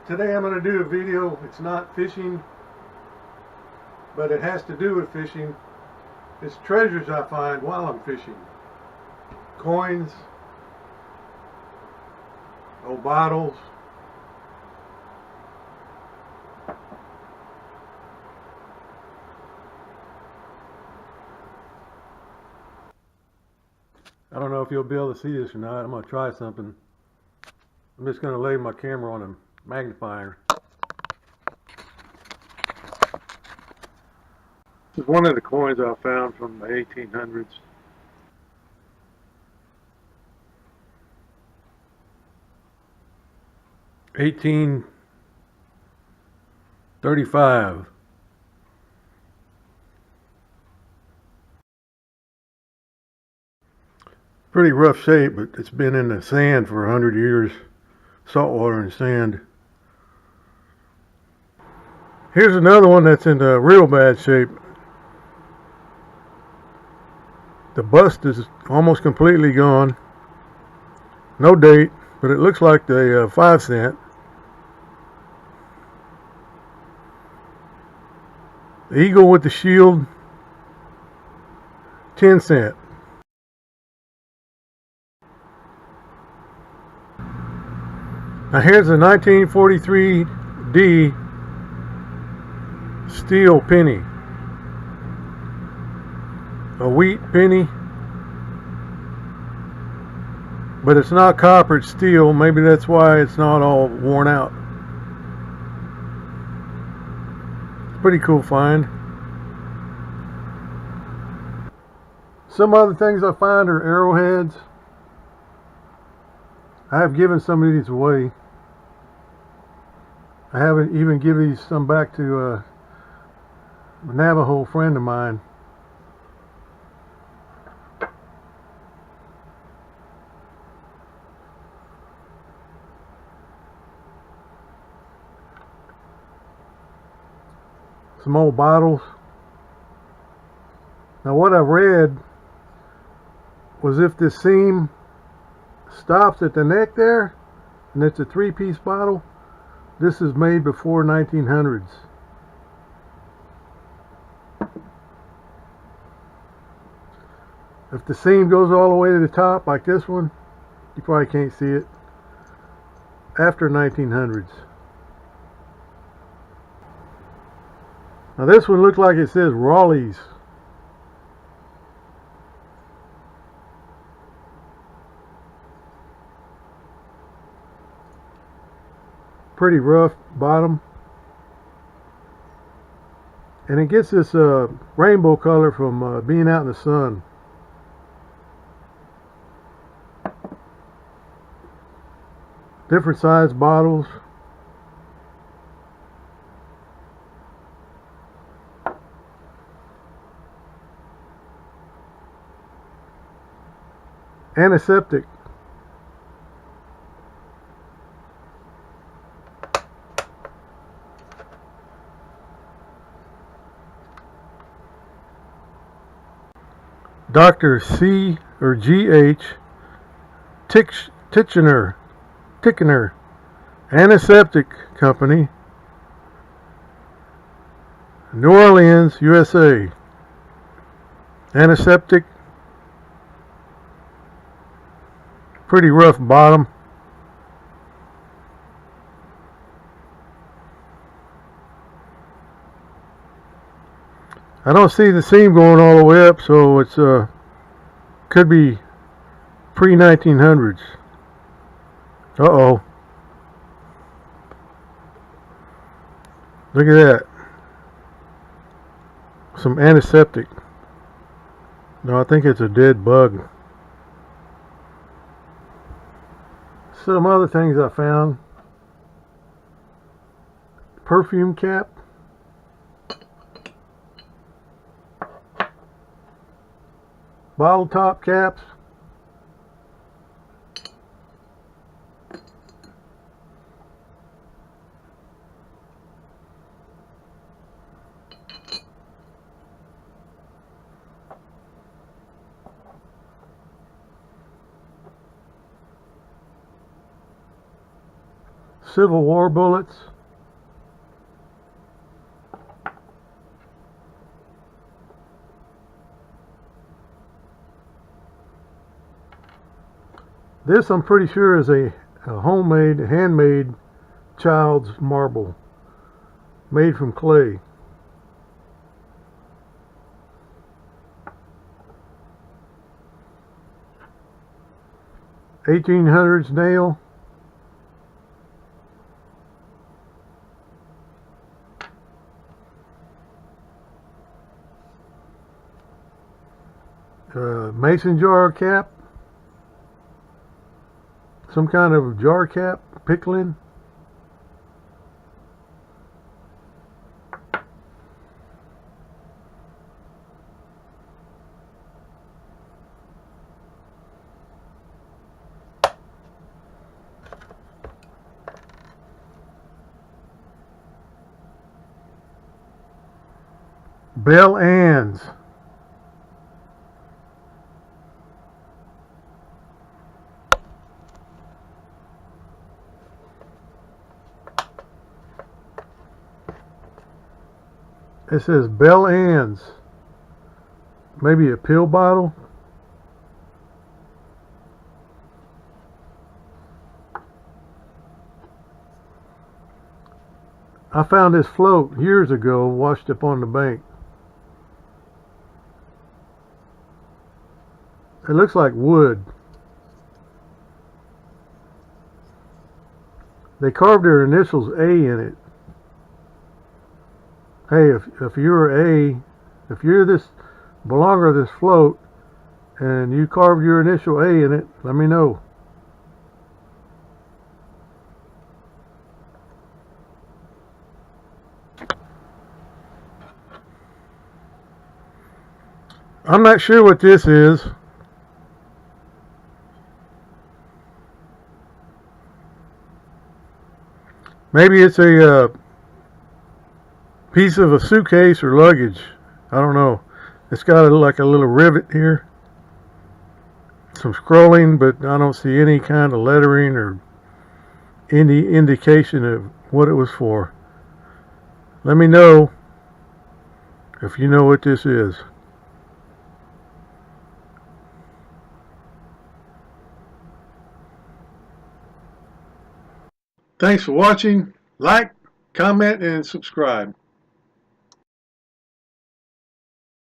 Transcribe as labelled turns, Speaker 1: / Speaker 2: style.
Speaker 1: Today I'm going to do a video. It's not fishing, but it has to do with fishing. It's treasures I find while I'm fishing. Coins, old bottles, I don't know if you'll be able to see this or not. I'm going to try something. I'm just going to lay my camera on a magnifier. This is one of the coins I found from the 1800s. $18.35. Pretty rough shape, but it's been in the sand for 100 years. Salt water and sand. Here's another one that's in real bad shape. The bust is almost completely gone. No date, but it looks like the 5 cent. The eagle with the shield, 10 cent. Now here's a 1943 D steel penny. A wheat penny. But it's not copper, it's steel. Maybe that's why it's not all worn out. Pretty cool find. Some other things I find are arrowheads. I have given some of these away. I haven't even given these some back to a Navajo friend of mine. Some old bottles. Now what I read was if this seam stops at the neck there, and it's a 3-piece bottle, this is made before 1900s. If the seam goes all the way to the top, like this one, you probably can't see it, after 1900s. Now this one looks like it says Raleigh's. Pretty rough bottom. And it gets this rainbow color from being out in the sun. Different size bottles. Antiseptic. Dr. C or GH Tichenor Antiseptic Company, New Orleans, USA. Antiseptic. Pretty rough bottom. I don't see the seam going all the way up, so it's could be pre-1900s. Uh-oh. Look at that. Some antiseptic. No, I think it's a dead bug. Some other things I found. Perfume cap. Bottle top caps. Civil War bullets. This I'm pretty sure is a homemade, handmade child's marble made from clay. (1800s) nail. Mason jar cap. Some kind of jar cap, pickling. Bell ands. It says Bell ands. Maybe a pill bottle. I found this float years ago, washed up on the bank. It looks like wood. They carved their initials A in it. Hey, if you're if you're this belonger of this float and you carved your initial A in it, let me know. I'm not sure what this is. Maybe it's a piece of a suitcase or luggage. I don't know. It's got like a little rivet here. Some scrolling, but I don't see any kind of lettering or any indication of what it was for. Let me know if you know what this is. Thanks for watching. Like, comment, and subscribe.